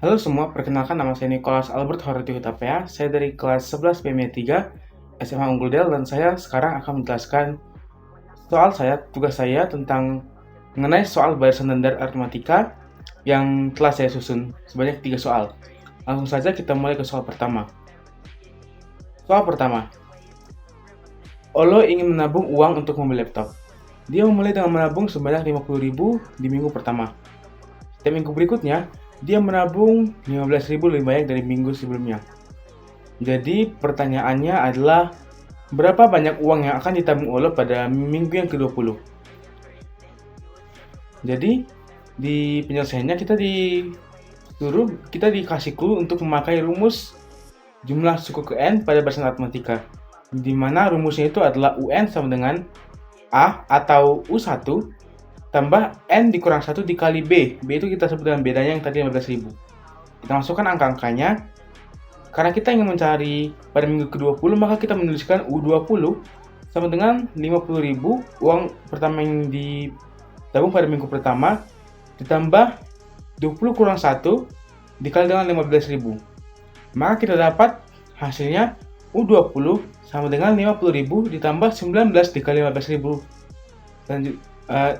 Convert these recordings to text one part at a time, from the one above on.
Halo semua, perkenalkan nama saya Nicholas Albert Horati Hutapea. Saya dari kelas 11 PMI 3 SMA Unggul Del dan saya sekarang akan menjelaskan tugas saya tentang mengenai soal barisan dan aritmatika yang telah saya susun sebanyak 3 soal. Langsung saja kita mulai ke soal pertama. Soal pertama, Olo ingin menabung uang untuk membeli laptop. Dia memulai dengan menabung sebanyak 50.000 di minggu pertama. Setiap minggu berikutnya, dia menabung 15.000 lebih banyak dari minggu sebelumnya. Jadi pertanyaannya adalah berapa banyak uang yang akan ditabung Olo pada minggu yang ke-20? Jadi di penyelesaiannya kita dikasih clue untuk memakai rumus jumlah suku ke N pada barisan aritmatika. Di mana rumusnya itu adalah UN sama dengan A atau U1 tambah N dikurang 1 dikali B. B itu kita sebut dengan bedanya yang tadi 15.000. Kita masukkan angka-angkanya. Karena kita ingin mencari pada minggu ke-20, maka kita menuliskan U20 sama dengan 50.000 uang pertama yang ditabung pada minggu pertama ditambah 20 kurang 1 dikali dengan 15.000. Maka kita dapat hasilnya U20 sama dengan 50.000 ditambah 19 dikali 15.000.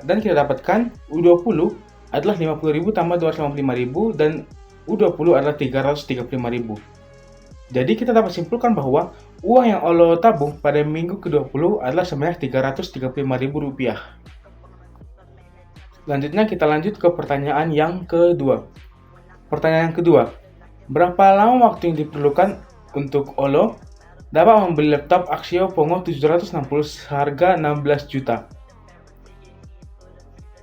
Dan kita dapatkan U20 adalah 50.000 tambah 255.000 dan U20 adalah 335.000. Jadi kita dapat simpulkan bahwa uang yang Olo tabung pada minggu ke-20 adalah sebanyak Rp335.000. Selanjutnya kita lanjut ke pertanyaan yang kedua. Pertanyaan yang kedua, berapa lama waktu yang diperlukan untuk Olo dapat membeli laptop Axio Pongo 760 seharga 16 juta?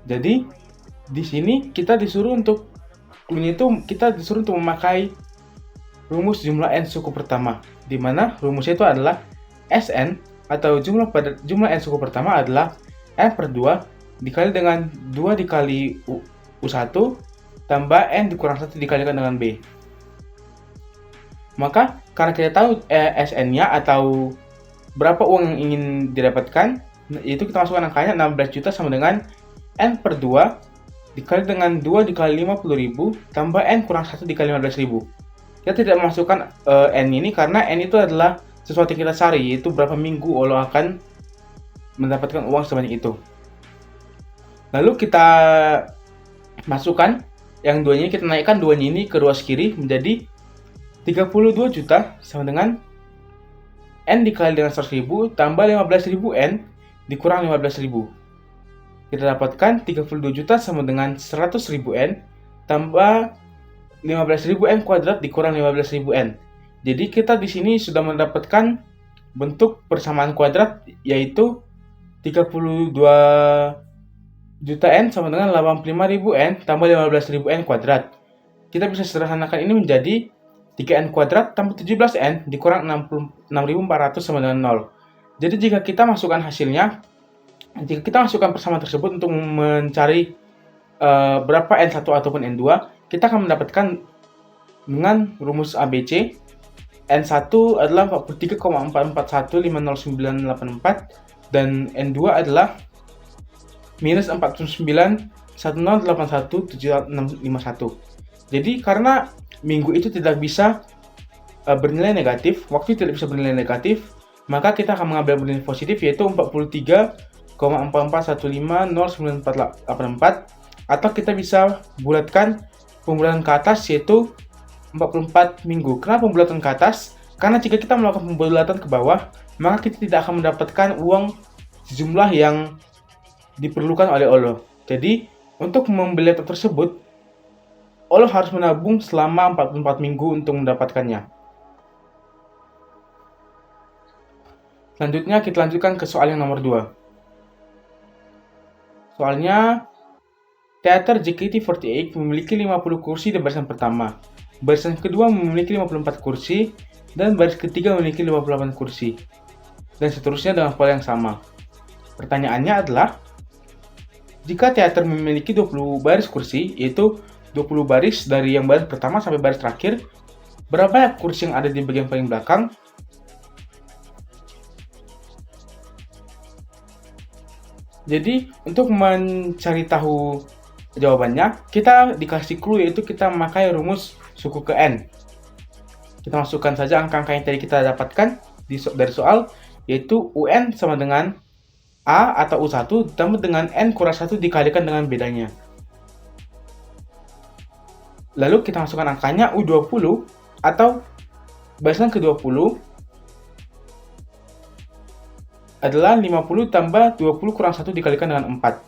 Jadi di sini kita disuruh untuk memakai rumus jumlah n suku pertama, di mana rumusnya itu adalah Sn atau jumlah n suku pertama adalah n per 2 dikali dengan 2 dikali U1 tambah n dikurang 1 dikalikan dengan B. Maka karena kita tahu Sn-nya atau berapa uang yang ingin didapatkan, yaitu kita masukkan angkanya 16 juta sama dengan n per 2 dikali dengan 2 dikali 50.000 tambah n kurang 1 dikali 15.000. Kita tidak memasukkan N ini karena N itu adalah sesuatu yang kita cari, yaitu berapa minggu Olo akan mendapatkan uang sebanyak itu. Lalu kita masukkan yang duanya, kita naikkan duanya ini ke ruas kiri menjadi 32 juta sama dengan N dikali dengan 100.000 tambah 15.000 N dikurang 15.000. Kita dapatkan 32 juta sama dengan 100.000 N tambah 15.000 N kuadrat dikurang 15.000 N. Jadi kita di sini sudah mendapatkan bentuk persamaan kuadrat, yaitu 32 juta N sama dengan 85.000 N tambah 15.000 N kuadrat. Kita bisa sederhanakan ini menjadi 3N kuadrat tambah 17N dikurang 66.400 sama dengan 0. Jadi jika kita masukkan persamaan tersebut untuk mencari berapa N1 ataupun N2, kita akan mendapatkan dengan rumus ABC. N1 adalah 43,441,50984 dan N2 adalah minus 49,1081,7651. Jadi karena minggu itu tidak bisa bernilai negatif, waktu tidak bisa bernilai negatif, maka kita akan mengambil bernilai positif, yaitu 43,415094884, atau kita bisa bulatkan pembulatan ke atas, yaitu 44 minggu. Kenapa pembulatan ke atas? Karena jika kita melakukan pembulatan ke bawah, maka kita tidak akan mendapatkan uang sejumlah yang diperlukan oleh Olo. Jadi, untuk membeli laptop tersebut, Olo harus menabung selama 44 minggu untuk mendapatkannya. Selanjutnya, kita lanjutkan ke soal yang nomor 2. Soalnya, teater JKT48 memiliki 50 kursi di barisan pertama. Barisan kedua memiliki 54 kursi, dan baris ketiga memiliki 58 kursi. Dan seterusnya dengan pola yang sama. Pertanyaannya adalah, jika teater memiliki 20 baris kursi, yaitu 20 baris dari yang baris pertama sampai baris terakhir, berapa banyak kursi yang ada di bagian paling belakang? Jadi, untuk mencari tahu jawabannya, kita dikasih clue yaitu kita memakai rumus suku ke N. Kita masukkan saja angka-angka yang tadi kita dapatkan dari soal, yaitu UN sama dengan A atau U1 ditambah dengan N kurang 1 dikalikan dengan bedanya. Lalu kita masukkan angkanya U20 atau barisan ke-20 adalah 50 tambah 20 kurang 1 dikalikan dengan 4.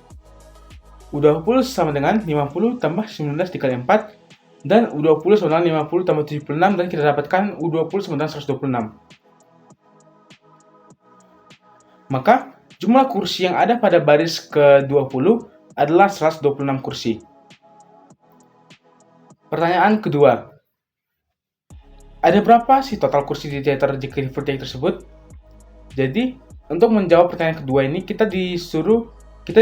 U20 sama dengan 50 tambah 19 dikali 4, dan U20 sama dengan 50 tambah 76, dan kita dapatkan U20 sama dengan 126. Maka jumlah kursi yang ada pada baris ke-20 adalah 126 kursi. Pertanyaan kedua. Ada berapa sih total kursi di teater JKT48 tersebut? Jadi, untuk menjawab pertanyaan kedua ini, kita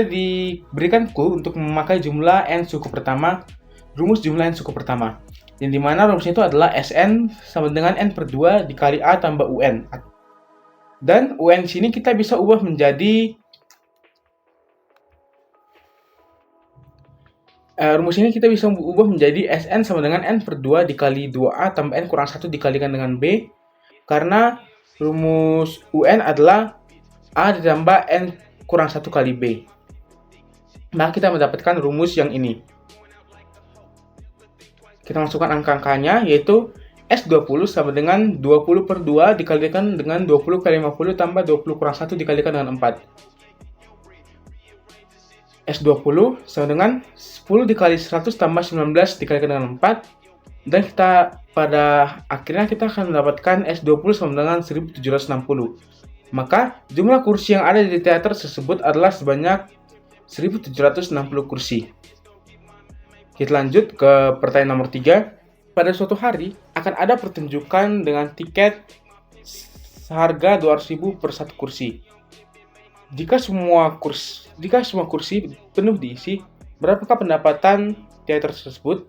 diberikan clue untuk memakai jumlah N suku pertama, rumus jumlah N suku pertama. Yang dimana rumusnya itu adalah Sn sama dengan N/2 dikali A tambah UN. Dan UN sini kita bisa ubah menjadi rumus ini kita bisa ubah menjadi Sn sama dengan N/2 dikali 2A tambah N kurang 1 dikalikan dengan B, karena rumus UN adalah A ditambah N kurang 1 kali B. Maka kita mendapatkan rumus yang ini. Kita masukkan angka-angkanya, yaitu S20 sama dengan 20/2 dikalikan dengan 20 kali 50 tambah 20 kurang 1 dikalikan dengan 4. S20 sama dengan 10 dikali 100 tambah 19 dikalikan dengan 4. Dan pada akhirnya kita akan mendapatkan S20 sama dengan 1760. Maka jumlah kursi yang ada di teater tersebut adalah sebanyak 1760 kursi. Kita lanjut ke pertanyaan nomor 3. Pada suatu hari akan ada pertunjukan dengan tiket seharga 200.000 per satu kursi. Jika semua kursi penuh diisi, berapakah pendapatan teater tersebut?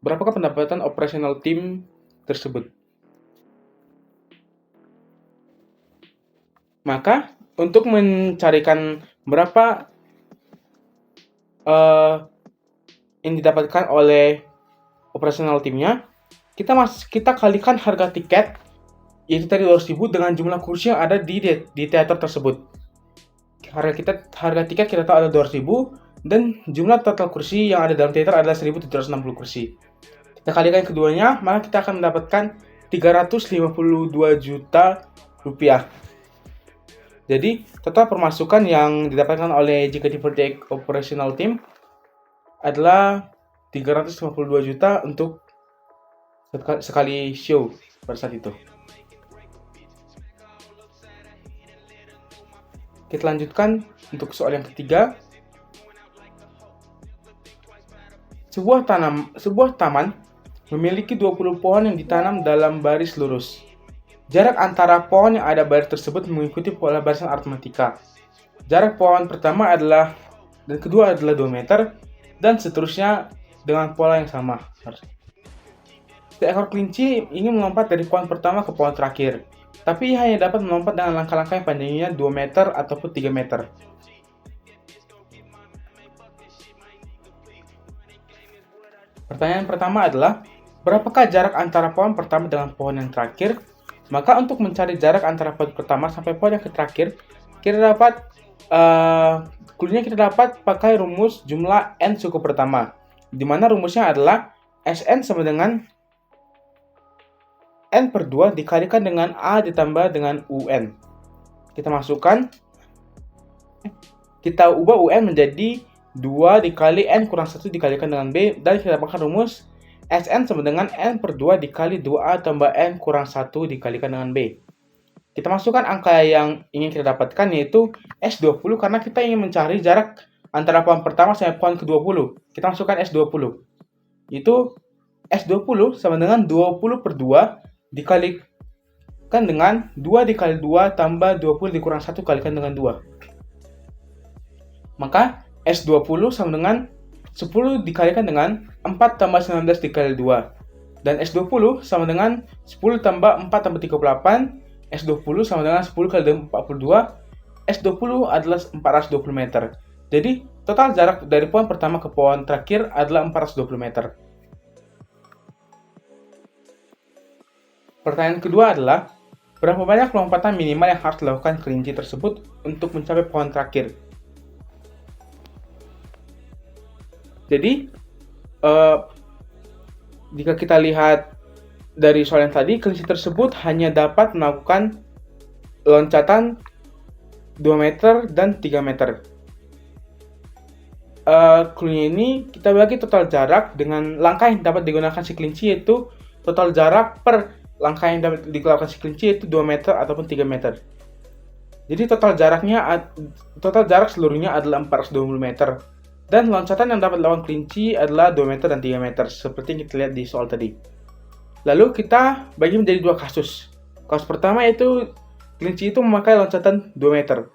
Berapakah pendapatan operasional tim tersebut? Maka, untuk mencarikan berapa yang didapatkan oleh operasional timnya, kita kalikan harga tiket, yaitu tadi 200.000, dengan jumlah kursi yang ada di teater tersebut. Harga tiket kita tahu ada 200.000, dan jumlah total kursi yang ada dalam teater adalah 1760 kursi. Kita kalikan keduanya, maka kita akan mendapatkan 352 juta rupiah. Jadi, total pemasukan yang didapatkan oleh JKT48 Operational Team adalah 352 juta untuk sekali show pada saat itu. Kita lanjutkan untuk soal yang ketiga. Sebuah taman memiliki 20 pohon yang ditanam dalam baris lurus. Jarak antara pohon yang ada baris tersebut mengikuti pola barisan aritmatika. Jarak pohon pertama dan kedua adalah 2 meter, dan seterusnya dengan pola yang sama. Seekor kelinci ingin melompat dari pohon pertama ke pohon terakhir, tapi ia hanya dapat melompat dengan langkah-langkah yang panjangnya 2 meter ataupun 3 meter. Pertanyaan pertama adalah, berapakah jarak antara pohon pertama dengan pohon yang terakhir? Maka untuk mencari jarak antara pohon pertama sampai pohon yang terakhir, kita dapat pakai rumus jumlah N suku pertama, di mana rumusnya adalah Sn sama dengan N/2 dikalikan dengan A ditambah dengan UN. Kita ubah UN menjadi 2 dikali N kurang 1 dikalikan dengan B, dan kita dapatkan rumus Sn sama dengan N/2 dikali 2A tambah N kurang 1 dikalikan dengan B. Kita masukkan angka yang ingin kita dapatkan, yaitu S20, karena kita ingin mencari jarak antara pohon pertama sampai pohon ke-20. Kita masukkan S20. Itu S20 sama dengan 20/2 dikalikan dengan 2 dikali 2 tambah 20 dikurang 1 kalikan dengan 2. Maka S20 sama dengan 10 dikalikan dengan 4 tambah 19 dikali 2. Dan S20 sama dengan 10 tambah 4 tambah 38. S20 sama dengan 10 kali 42. S20 adalah 420 meter. Jadi Total jarak dari pohon pertama ke pohon terakhir adalah 420 meter. Pertanyaan kedua adalah, berapa banyak lompatan minimal yang harus dilakukan kelinci tersebut untuk mencapai pohon terakhir? Jadi, jika kita lihat dari soal yang tadi, kelinci tersebut hanya dapat melakukan loncatan 2 meter dan 3 meter. Clue-nya ini kita bagi total jarak dengan langkah yang dapat digunakan si kelinci, yaitu total jarak per langkah yang dapat dilakukan si kelinci yaitu 2 meter ataupun 3 meter. Jadi total jarak seluruhnya adalah 420 meter. Dan loncatan yang dapat dilakukan kelinci adalah 2 meter dan 3 meter, seperti yang kita lihat di soal tadi. Lalu kita bagi menjadi dua kasus. Kasus pertama yaitu kelinci itu memakai loncatan 2 meter.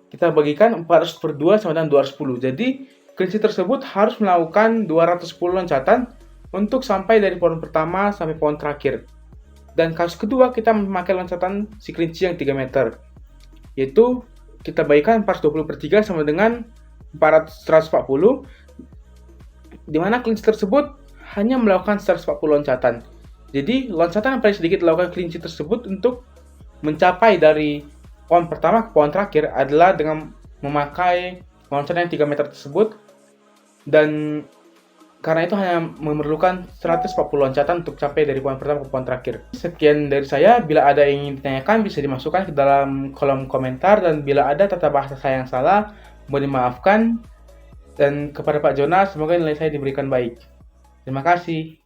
Kita bagikan 400 per 2 sama dengan 210. Jadi kelinci tersebut harus melakukan 210 loncatan untuk sampai dari pohon pertama sampai pohon terakhir. Dan kasus kedua kita memakai loncatan si kelinci yang 3 meter. Yaitu kita bagikan 420 per 3 sama dengan 140, di mana kelinci tersebut hanya melakukan 140 loncatan. Jadi loncatan yang paling sedikit dilakukan kelinci tersebut untuk mencapai dari pohon pertama ke pohon terakhir adalah dengan memakai loncatan yang 3 meter tersebut, dan karena itu hanya memerlukan 140 loncatan untuk capai dari pohon pertama ke pohon terakhir. Sekian dari saya. Bila ada yang ingin ditanyakan bisa dimasukkan ke dalam kolom komentar, dan bila ada tata bahasa saya yang salah mohon dimaafkan. Dan kepada Pak Jonas, semoga nilai saya diberikan baik. Terima kasih.